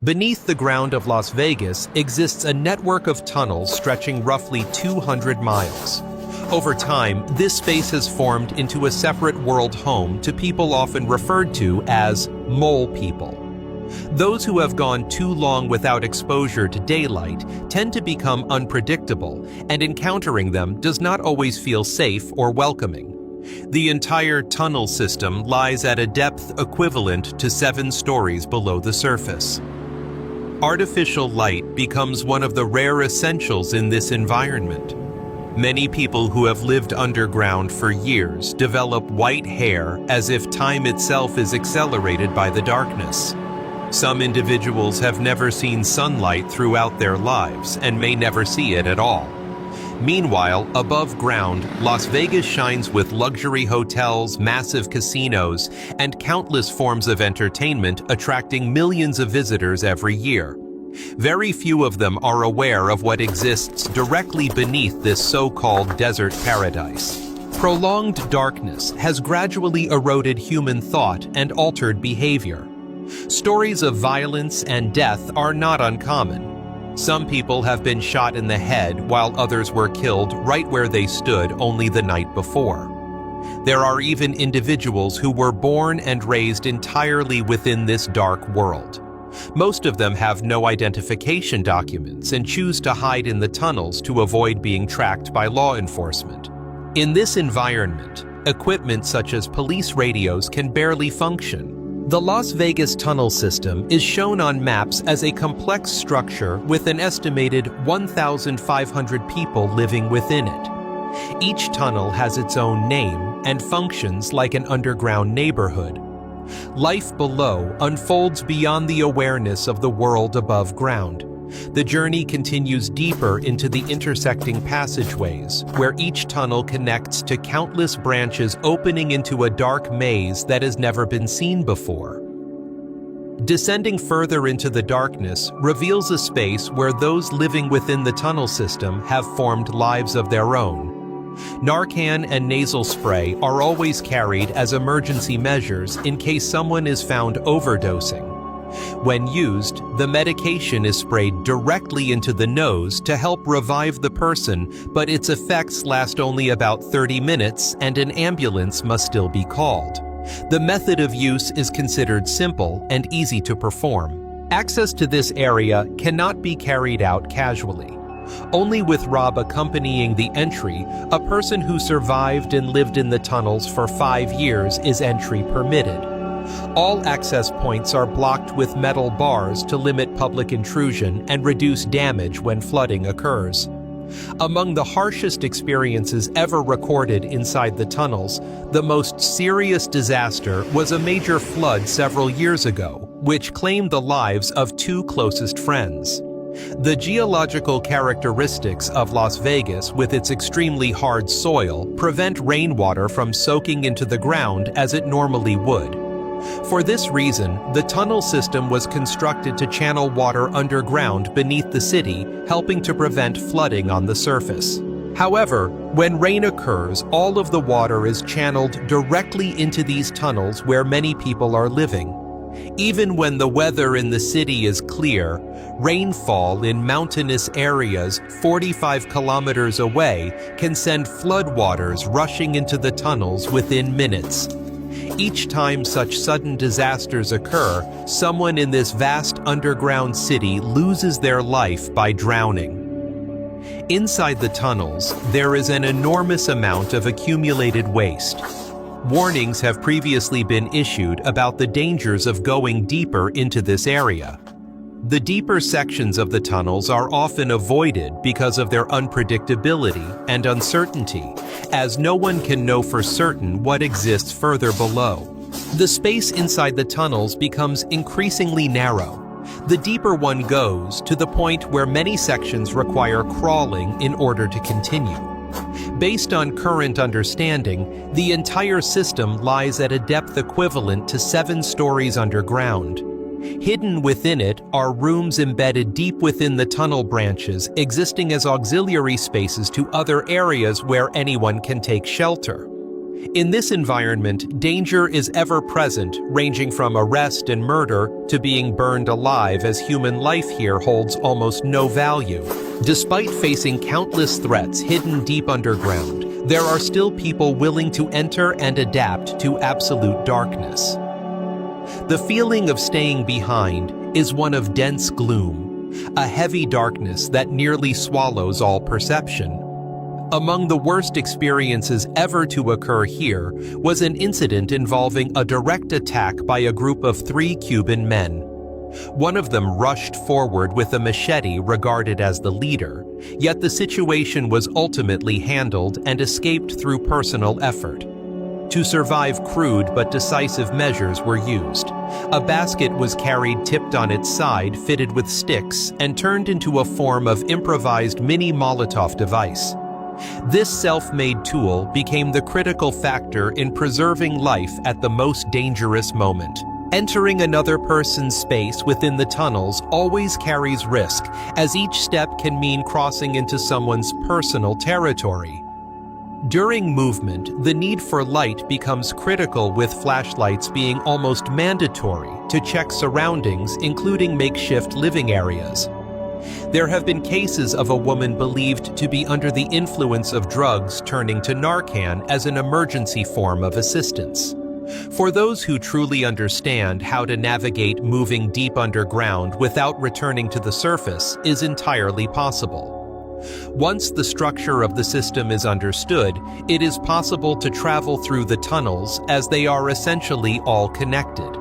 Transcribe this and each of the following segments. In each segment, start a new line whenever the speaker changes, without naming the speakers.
Beneath the ground of Las Vegas exists a network of tunnels stretching roughly 200 miles. Over time, this space has formed into a separate world home to people often referred to as mole people. Those who have gone too long without exposure to daylight tend to become unpredictable, and encountering them does not always feel safe or welcoming. The entire tunnel system lies at a depth equivalent to 7 stories below the surface. Artificial light becomes one of the rare essentials in this environment. Many people who have lived underground for years develop white hair as if time itself is accelerated by the darkness. Some individuals have never seen sunlight throughout their lives and may never see it at all. Meanwhile, above ground, Las Vegas shines with luxury hotels, massive casinos, and countless forms of entertainment attracting millions of visitors every year. Very few of them are aware of what exists directly beneath this so-called desert paradise. Prolonged darkness has gradually eroded human thought and altered behavior. Stories of violence and death are not uncommon. Some people have been shot in the head while others were killed right where they stood only the night before. There are even individuals who were born and raised entirely within this dark world. Most of them have no identification documents and choose to hide in the tunnels to avoid being tracked by law enforcement. In this environment, equipment such as police radios can barely function. The Las Vegas tunnel system is shown on maps as a complex structure with an estimated 1,500 people living within it. Each tunnel has its own name and functions like an underground neighborhood. Life below unfolds beyond the awareness of the world above ground. The journey continues deeper into the intersecting passageways, where each tunnel connects to countless branches opening into a dark maze that has never been seen before. Descending further into the darkness reveals a space where those living within the tunnel system have formed lives of their own. Narcan and nasal spray are always carried as emergency measures in case someone is found overdosing. When used, the medication is sprayed directly into the nose to help revive the person, but its effects last only about 30 minutes and an ambulance must still be called. The method of use is considered simple and easy to perform. Access to this area cannot be carried out casually. Only with Rob accompanying the entry, a person who survived and lived in the tunnels for 5 years is entry permitted. All access points are blocked with metal bars to limit public intrusion and reduce damage when flooding occurs. Among the harshest experiences ever recorded inside the tunnels, the most serious disaster was a major flood several years ago, which claimed the lives of 2 closest friends. The geological characteristics of Las Vegas, with its extremely hard soil, prevent rainwater from soaking into the ground as it normally would. For this reason, the tunnel system was constructed to channel water underground beneath the city, helping to prevent flooding on the surface. However, when rain occurs, all of the water is channeled directly into these tunnels where many people are living. Even when the weather in the city is clear, rainfall in mountainous areas 45 kilometers away can send floodwaters rushing into the tunnels within minutes. Each time such sudden disasters occur, someone in this vast underground city loses their life by drowning. Inside the tunnels, there is an enormous amount of accumulated waste. Warnings have previously been issued about the dangers of going deeper into this area. The deeper sections of the tunnels are often avoided because of their unpredictability and uncertainty, as no one can know for certain what exists further below. The space inside the tunnels becomes increasingly narrow. The deeper one goes, to the point where many sections require crawling in order to continue. Based on current understanding, the entire system lies at a depth equivalent to 7 stories underground. Hidden within it are rooms embedded deep within the tunnel branches, existing as auxiliary spaces to other areas where anyone can take shelter. In this environment, danger is ever present, ranging from arrest and murder to being burned alive, as human life here holds almost no value. Despite facing countless threats hidden deep underground, there are still people willing to enter and adapt to absolute darkness. The feeling of staying behind is one of dense gloom, a heavy darkness that nearly swallows all perception. Among the worst experiences ever to occur here was an incident involving a direct attack by a group of 3 Cuban men. One of them rushed forward with a machete regarded as the leader, yet the situation was ultimately handled and escaped through personal effort. To survive, crude but decisive measures were used. A basket was carried tipped on its side, fitted with sticks, and turned into a form of improvised mini Molotov device. This self-made tool became the critical factor in preserving life at the most dangerous moment. Entering another person's space within the tunnels always carries risk, as each step can mean crossing into someone's personal territory. During movement, the need for light becomes critical, with flashlights being almost mandatory to check surroundings, including makeshift living areas. There have been cases of a woman believed to be under the influence of drugs turning to Narcan as an emergency form of assistance. For those who truly understand how to navigate moving deep underground without returning to the surface is entirely possible. Once the structure of the system is understood, it is possible to travel through the tunnels, as they are essentially all connected.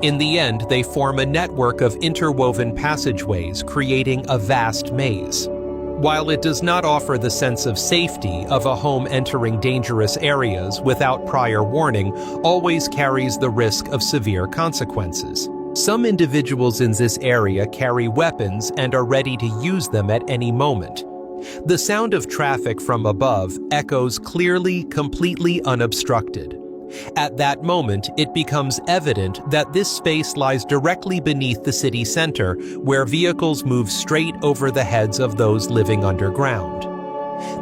In the end, they form a network of interwoven passageways, creating a vast maze. While it does not offer the sense of safety of a home entering dangerous areas without prior warning, always carries the risk of severe consequences. Some individuals in this area carry weapons and are ready to use them at any moment. The sound of traffic from above echoes clearly, completely unobstructed. At that moment, it becomes evident that this space lies directly beneath the city center, where vehicles move straight over the heads of those living underground.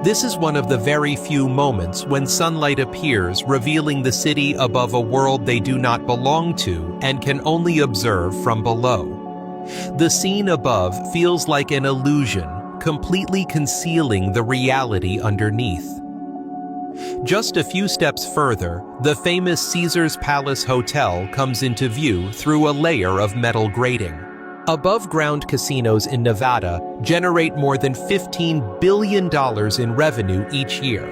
This is one of the very few moments when sunlight appears, revealing the city above a world they do not belong to and can only observe from below. The scene above feels like an illusion, completely concealing the reality underneath. Just a few steps further, the famous Caesar's Palace Hotel comes into view through a layer of metal grating. Above-ground casinos in Nevada generate more than $15 billion in revenue each year.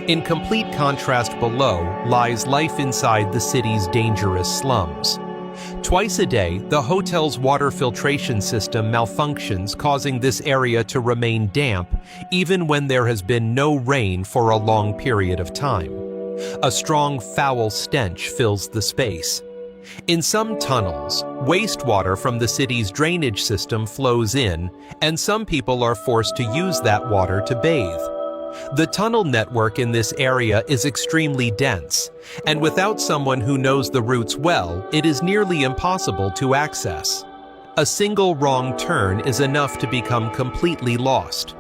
In complete contrast below lies life inside the city's dangerous slums. Twice a day, the hotel's water filtration system malfunctions, causing this area to remain damp, even when there has been no rain for a long period of time. A strong, foul stench fills the space. In some tunnels, wastewater from the city's drainage system flows in, and some people are forced to use that water to bathe. The tunnel network in this area is extremely dense, and without someone who knows the routes well, it is nearly impossible to access. A single wrong turn is enough to become completely lost.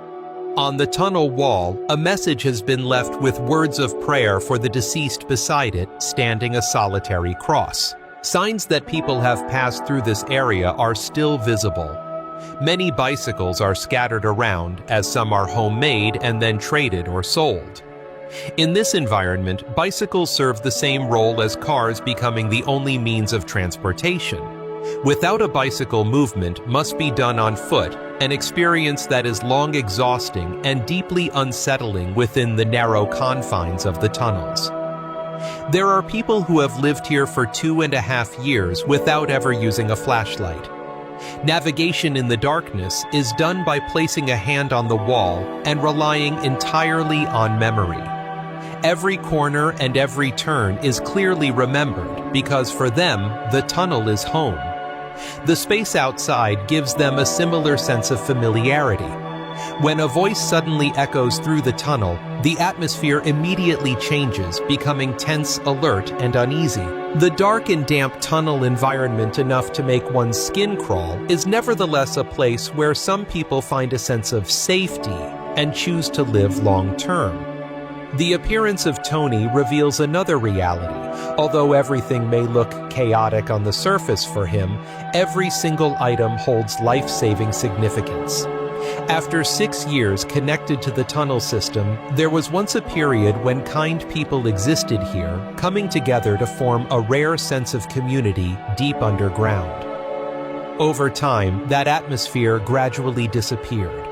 On the tunnel wall, a message has been left with words of prayer for the deceased beside it, standing a solitary cross. Signs that people have passed through this area are still visible. Many bicycles are scattered around, as some are homemade and then traded or sold. In this environment, bicycles serve the same role as cars, becoming the only means of transportation. Without a bicycle, movement must be done on foot, an experience that is long exhausting and deeply unsettling within the narrow confines of the tunnels. There are people who have lived here for 2.5 years without ever using a flashlight. Navigation in the darkness is done by placing a hand on the wall and relying entirely on memory. Every corner and every turn is clearly remembered, because for them, the tunnel is home. The space outside gives them a similar sense of familiarity. When a voice suddenly echoes through the tunnel, the atmosphere immediately changes, becoming tense, alert, and uneasy. The dark and damp tunnel environment, enough to make one's skin crawl, is nevertheless a place where some people find a sense of safety and choose to live long-term. The appearance of Tony reveals another reality. Although everything may look chaotic on the surface for him, every single item holds life-saving significance. After 6 years connected to the tunnel system, there was once a period when kind people existed here, coming together to form a rare sense of community deep underground. Over time, that atmosphere gradually disappeared.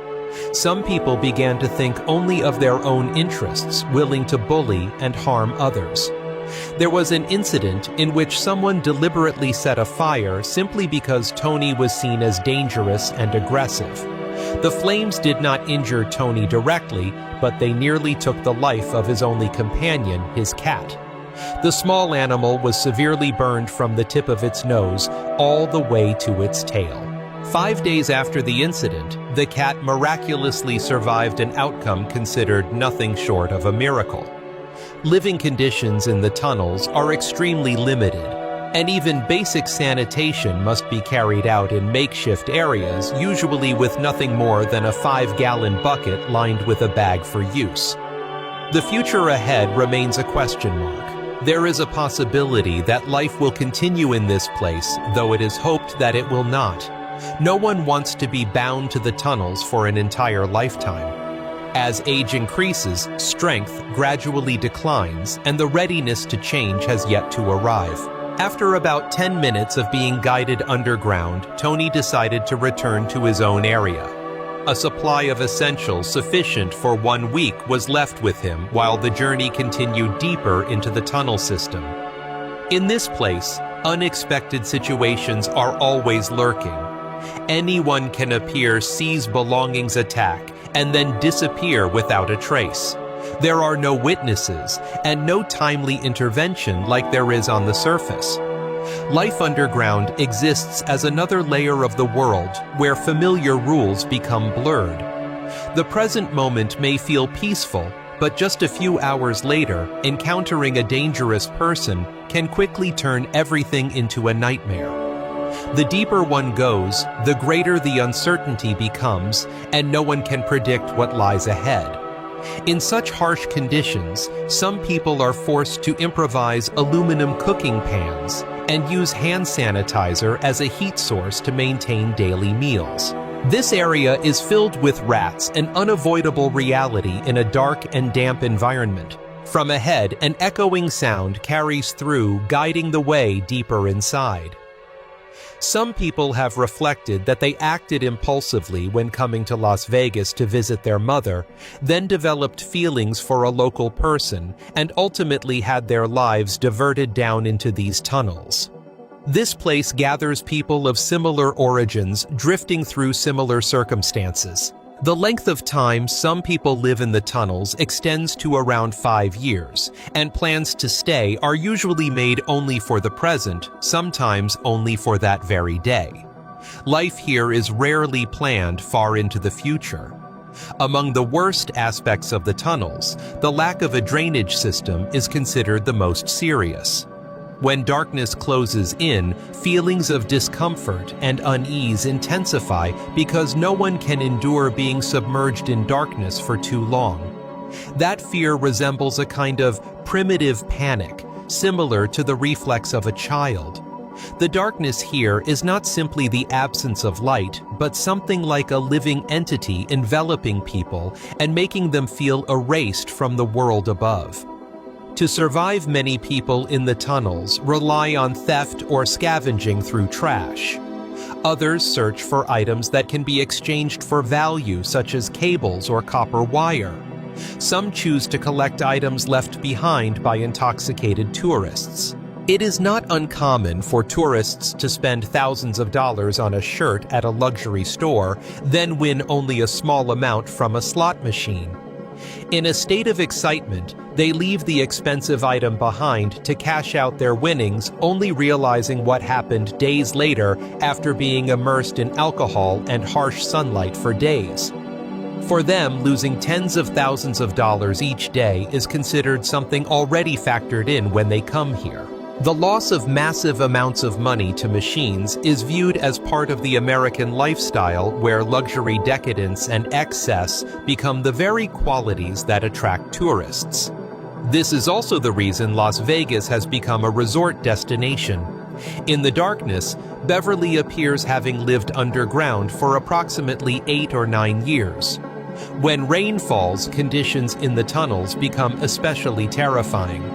Some people began to think only of their own interests, willing to bully and harm others. There was an incident in which someone deliberately set a fire simply because Tony was seen as dangerous and aggressive. The flames did not injure Tony directly, but they nearly took the life of his only companion, his cat. The small animal was severely burned from the tip of its nose all the way to its tail. 5 days after the incident, the cat miraculously survived an outcome considered nothing short of a miracle. Living conditions in the tunnels are extremely limited, and even basic sanitation must be carried out in makeshift areas, usually with nothing more than a 5-gallon bucket lined with a bag for use. The future ahead remains a question mark. There is a possibility that life will continue in this place, though it is hoped that it will not. No one wants to be bound to the tunnels for an entire lifetime. As age increases, strength gradually declines, and the readiness to change has yet to arrive. After about 10 minutes of being guided underground, Tony decided to return to his own area. A supply of essentials sufficient for 1 week was left with him while the journey continued deeper into the tunnel system. In this place, unexpected situations are always lurking. Anyone can appear, seize belongings, attack, and then disappear without a trace. There are no witnesses and no timely intervention like there is on the surface. Life underground exists as another layer of the world where familiar rules become blurred. The present moment may feel peaceful, but just a few hours later, encountering a dangerous person can quickly turn everything into a nightmare. The deeper one goes, the greater the uncertainty becomes, and no one can predict what lies ahead. In such harsh conditions, some people are forced to improvise aluminum cooking pans and use hand sanitizer as a heat source to maintain daily meals. This area is filled with rats, an unavoidable reality in a dark and damp environment. From ahead, an echoing sound carries through, guiding the way deeper inside. Some people have reflected that they acted impulsively when coming to Las Vegas to visit their mother, then developed feelings for a local person, and ultimately had their lives diverted down into these tunnels. This place gathers people of similar origins, drifting through similar circumstances. The length of time some people live in the tunnels extends to around 5 years, and plans to stay are usually made only for the present, sometimes only for that very day. Life here is rarely planned far into the future. Among the worst aspects of the tunnels, the lack of a drainage system is considered the most serious. When darkness closes in, feelings of discomfort and unease intensify because no one can endure being submerged in darkness for too long. That fear resembles a kind of primitive panic, similar to the reflex of a child. The darkness here is not simply the absence of light, but something like a living entity enveloping people and making them feel erased from the world above. To survive, many people in the tunnels rely on theft or scavenging through trash. Others search for items that can be exchanged for value, such as cables or copper wire. Some choose to collect items left behind by intoxicated tourists. It is not uncommon for tourists to spend thousands of dollars on a shirt at a luxury store, then win only a small amount from a slot machine. In a state of excitement, they leave the expensive item behind to cash out their winnings, only realizing what happened days later after being immersed in alcohol and harsh sunlight for days. For them, losing tens of thousands of dollars each day is considered something already factored in when they come here. The loss of massive amounts of money to machines is viewed as part of the American lifestyle, where luxury, decadence, and excess become the very qualities that attract tourists. This is also the reason Las Vegas has become a resort destination. In the darkness, Beverly appears having lived underground for approximately 8 or 9 years. When rain falls, conditions in the tunnels become especially terrifying.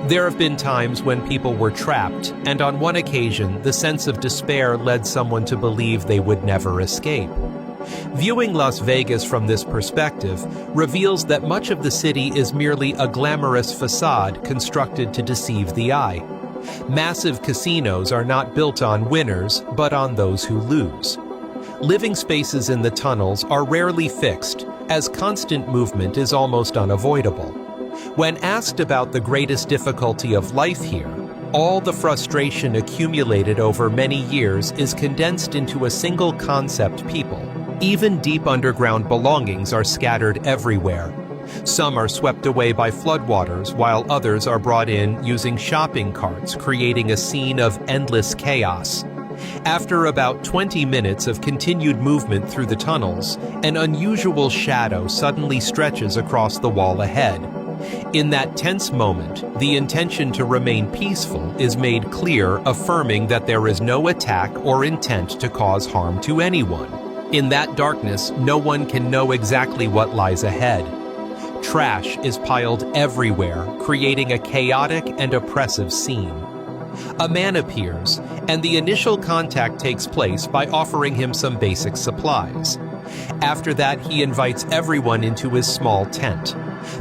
There have been times when people were trapped, and on one occasion, the sense of despair led someone to believe they would never escape. Viewing Las Vegas from this perspective reveals that much of the city is merely a glamorous facade constructed to deceive the eye. Massive casinos are not built on winners, but on those who lose. Living spaces in the tunnels are rarely fixed, as constant movement is almost unavoidable. When asked about the greatest difficulty of life here, all the frustration accumulated over many years is condensed into a single concept: people. Even deep underground belongings are scattered everywhere. Some are swept away by floodwaters, while others are brought in using shopping carts, creating a scene of endless chaos. After about 20 minutes of continued movement through the tunnels, an unusual shadow suddenly stretches across the wall ahead. In that tense moment, the intention to remain peaceful is made clear, affirming that there is no attack or intent to cause harm to anyone. In that darkness, no one can know exactly what lies ahead. Trash is piled everywhere, creating a chaotic and oppressive scene. A man appears, and the initial contact takes place by offering him some basic supplies. After that, he invites everyone into his small tent.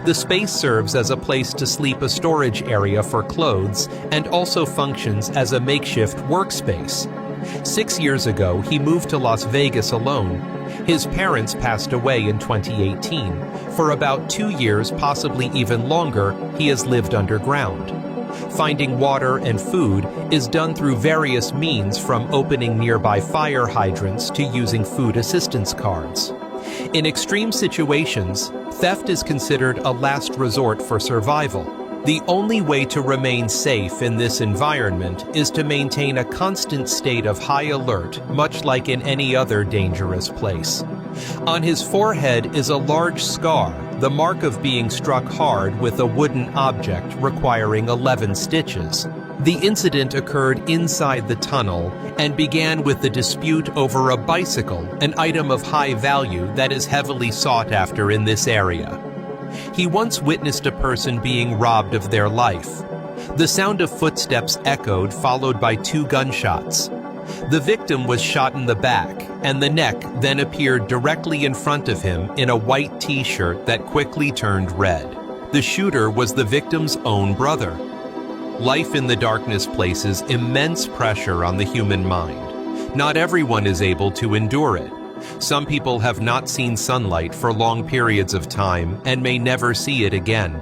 The space serves as a place to sleep, a storage area for clothes, and also functions as a makeshift workspace. 6 years ago, he moved to Las Vegas alone. His parents passed away in 2018. For about 2 years, possibly even longer, he has lived underground. Finding water and food is done through various means, from opening nearby fire hydrants to using food assistance cards. In extreme situations, theft is considered a last resort for survival. The only way to remain safe in this environment is to maintain a constant state of high alert, much like in any other dangerous place. On his forehead is a large scar, the mark of being struck hard with a wooden object requiring 11 stitches. The incident occurred inside the tunnel and began with the dispute over a bicycle, an item of high value that is heavily sought after in this area. He once witnessed a person being robbed of their life. The sound of footsteps echoed, followed by 2 gunshots. The victim was shot in the back, and the neck then appeared directly in front of him in a white t-shirt that quickly turned red. The shooter was the victim's own brother. Life in the darkness places immense pressure on the human mind. Not everyone is able to endure it. Some people have not seen sunlight for long periods of time and may never see it again.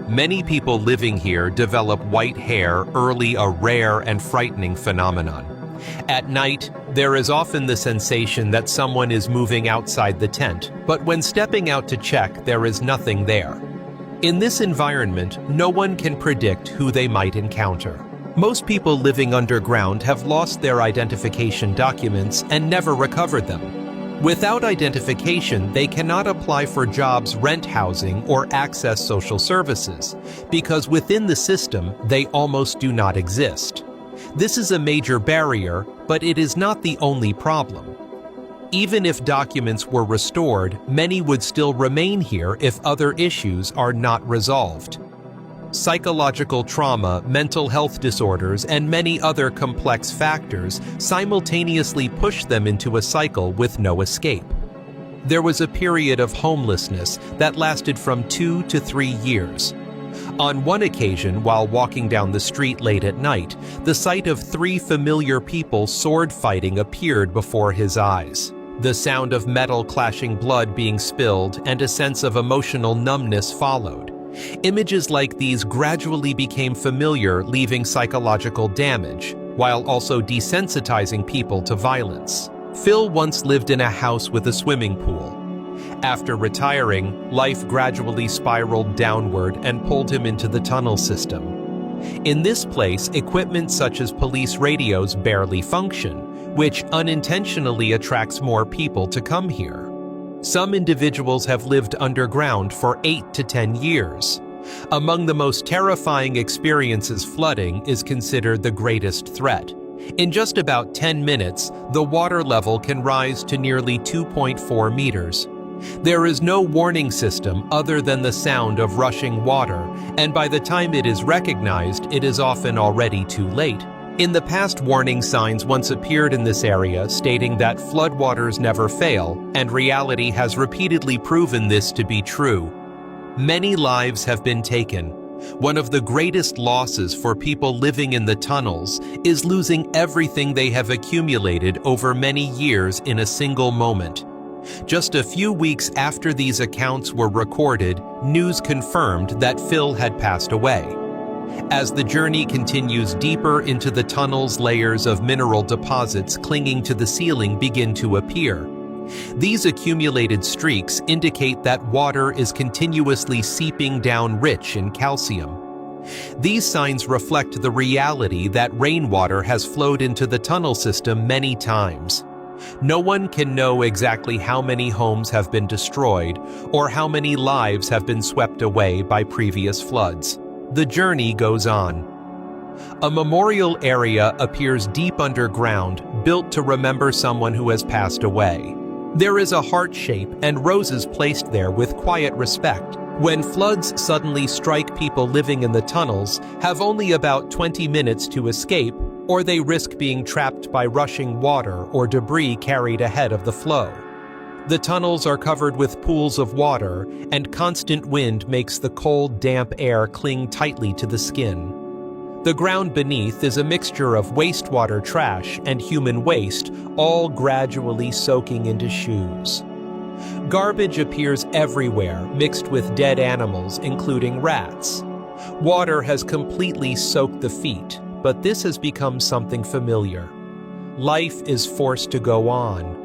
Many people living here develop white hair early, a rare and frightening phenomenon. At night, there is often the sensation that someone is moving outside the tent, but when stepping out to check, there is nothing there. In this environment, no one can predict who they might encounter. Most people living underground have lost their identification documents and never recovered them. Without identification, they cannot apply for jobs, rent housing, or access social services, because within the system, they almost do not exist. This is a major barrier, but it is not the only problem. Even if documents were restored, many would still remain here if other issues are not resolved. Psychological trauma, mental health disorders, and many other complex factors simultaneously push them into a cycle with no escape. There was a period of homelessness that lasted from 2 to 3 years. On one occasion, while walking down the street late at night, the sight of 3 familiar people sword fighting appeared before his eyes. The sound of metal clashing, blood being spilled, and a sense of emotional numbness followed. Images like these gradually became familiar, leaving psychological damage, while also desensitizing people to violence. Phil once lived in a house with a swimming pool. After retiring, life gradually spiraled downward and pulled him into the tunnel system. In this place, equipment such as police radios barely function, which unintentionally attracts more people to come here. Some individuals have lived underground for 8 to 10 years. Among the most terrifying experiences, flooding is considered the greatest threat. In just about 10 minutes, the water level can rise to nearly 2.4 meters. There is no warning system other than the sound of rushing water, and by the time it is recognized, it is often already too late. In the past, warning signs once appeared in this area stating that floodwaters never fail, and reality has repeatedly proven this to be true. Many lives have been taken. One of the greatest losses for people living in the tunnels is losing everything they have accumulated over many years in a single moment. Just a few weeks after these accounts were recorded, news confirmed that Phil had passed away. As the journey continues deeper into the tunnels, layers of mineral deposits clinging to the ceiling begin to appear. These accumulated streaks indicate that water is continuously seeping down rich in calcium. These signs reflect the reality that rainwater has flowed into the tunnel system many times. No one can know exactly how many homes have been destroyed or how many lives have been swept away by previous floods. The journey goes on. A memorial area appears deep underground, built to remember someone who has passed away. There is a heart shape and roses placed there with quiet respect. When floods suddenly strike, people living in the tunnels have only about 20 minutes to escape, or they risk being trapped by rushing water or debris carried ahead of the flow. The tunnels are covered with pools of water, and constant wind makes the cold, damp air cling tightly to the skin. The ground beneath is a mixture of wastewater trash and human waste, all gradually soaking into shoes. Garbage appears everywhere, mixed with dead animals, including rats. Water has completely soaked the feet, but this has become something familiar. Life is forced to go on.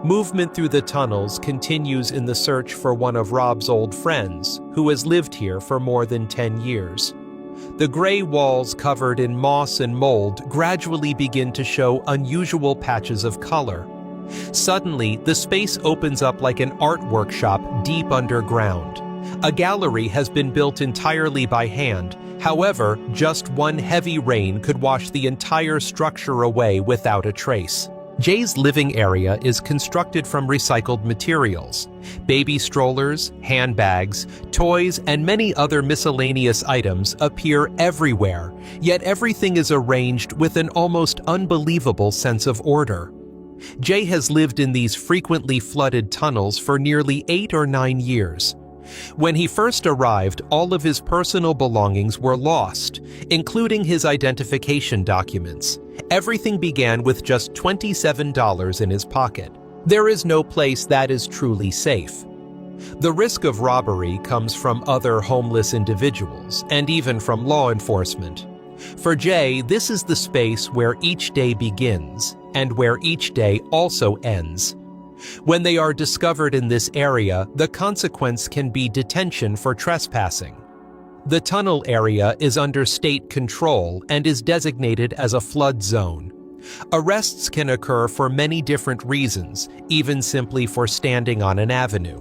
Movement through the tunnels continues in the search for one of Rob's old friends, who has lived here for more than 10 years. The gray walls covered in moss and mold gradually begin to show unusual patches of color. Suddenly, the space opens up like an art workshop deep underground. A gallery has been built entirely by hand. However, just one heavy rain could wash the entire structure away without a trace. Jay's living area is constructed from recycled materials. Baby strollers, handbags, toys, and many other miscellaneous items appear everywhere, yet everything is arranged with an almost unbelievable sense of order. Jay has lived in these frequently flooded tunnels for nearly 8 or 9 years. When he first arrived, all of his personal belongings were lost, including his identification documents. Everything began with just $27 in his pocket. There is no place that is truly safe. The risk of robbery comes from other homeless individuals and even from law enforcement. For Jay, this is the space where each day begins and where each day also ends. When they are discovered in this area, the consequence can be detention for trespassing. The tunnel area is under state control and is designated as a flood zone. Arrests can occur for many different reasons, even simply for standing on an avenue.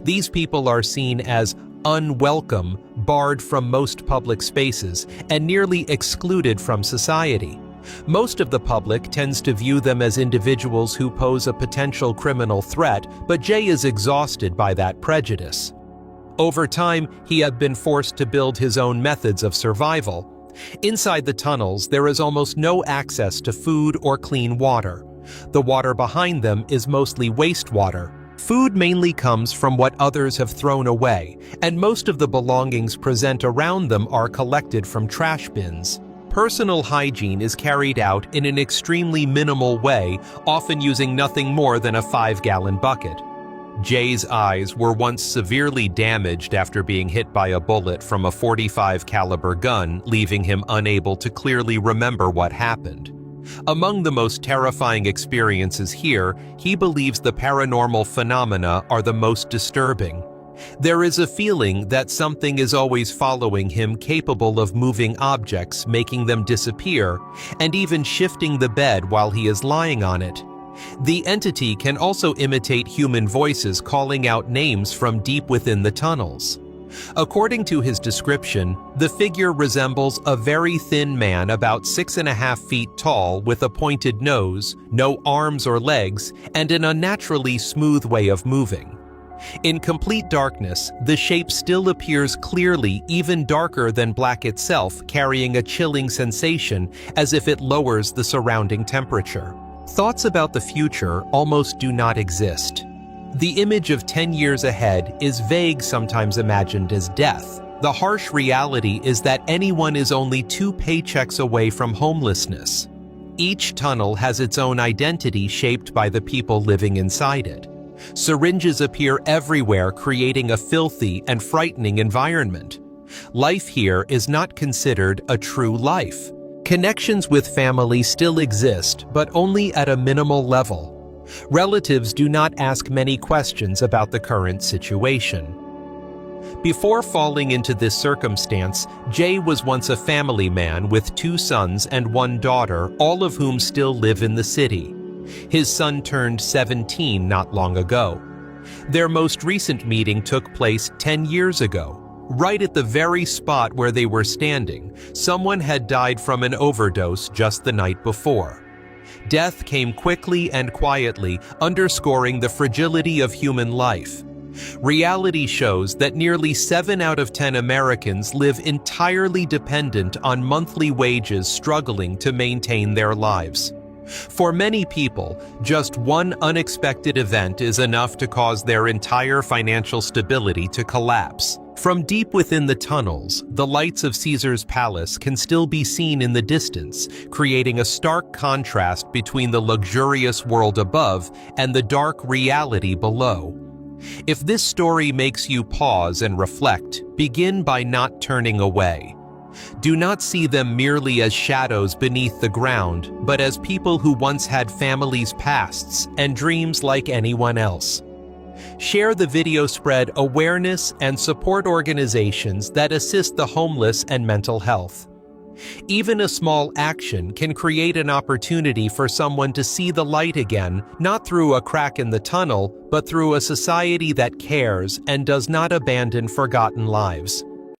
These people are seen as unwelcome, barred from most public spaces, and nearly excluded from society. Most of the public tends to view them as individuals who pose a potential criminal threat, but Jay is exhausted by that prejudice. Over time, he had been forced to build his own methods of survival. Inside the tunnels, there is almost no access to food or clean water. The water behind them is mostly wastewater. Food mainly comes from what others have thrown away, and most of the belongings present around them are collected from trash bins. Personal hygiene is carried out in an extremely minimal way, often using nothing more than a 5-gallon bucket. Jay's eyes were once severely damaged after being hit by a bullet from a .45 caliber gun, leaving him unable to clearly remember what happened. Among the most terrifying experiences here, he believes the paranormal phenomena are the most disturbing. There is a feeling that something is always following him, capable of moving objects, making them disappear, and even shifting the bed while he is lying on it. The entity can also imitate human voices, calling out names from deep within the tunnels. According to his description, the figure resembles a very thin man about 6.5 feet tall with a pointed nose, no arms or legs, and an unnaturally smooth way of moving. In complete darkness, the shape still appears clearly, even darker than black itself, carrying a chilling sensation as if it lowers the surrounding temperature. Thoughts about the future almost do not exist. The image of 10 years ahead is vague, sometimes imagined as death. The harsh reality is that anyone is only 2 paychecks away from homelessness. Each tunnel has its own identity, shaped by the people living inside it. Syringes appear everywhere, creating a filthy and frightening environment. Life here is not considered a true life. Connections with family still exist, but only at a minimal level. Relatives do not ask many questions about the current situation. Before falling into this circumstance, Jay was once a family man with 2 sons and 1 daughter, all of whom still live in the city. His son turned 17 not long ago. Their most recent meeting took place 10 years ago. Right at the very spot where they were standing, someone had died from an overdose just the night before. Death came quickly and quietly, underscoring the fragility of human life. Reality shows that nearly 7 out of 10 Americans live entirely dependent on monthly wages, struggling to maintain their lives. For many people, just one unexpected event is enough to cause their entire financial stability to collapse. From deep within the tunnels, the lights of Caesar's palace can still be seen in the distance, creating a stark contrast between the luxurious world above and the dark reality below. If this story makes you pause and reflect, begin by not turning away. Do not see them merely as shadows beneath the ground, but as people who once had families, pasts, and dreams like anyone else. Share the video, spread awareness, and support organizations that assist the homeless and mental health. Even a small action can create an opportunity for someone to see the light again, not through a crack in the tunnel, but through a society that cares and does not abandon forgotten lives.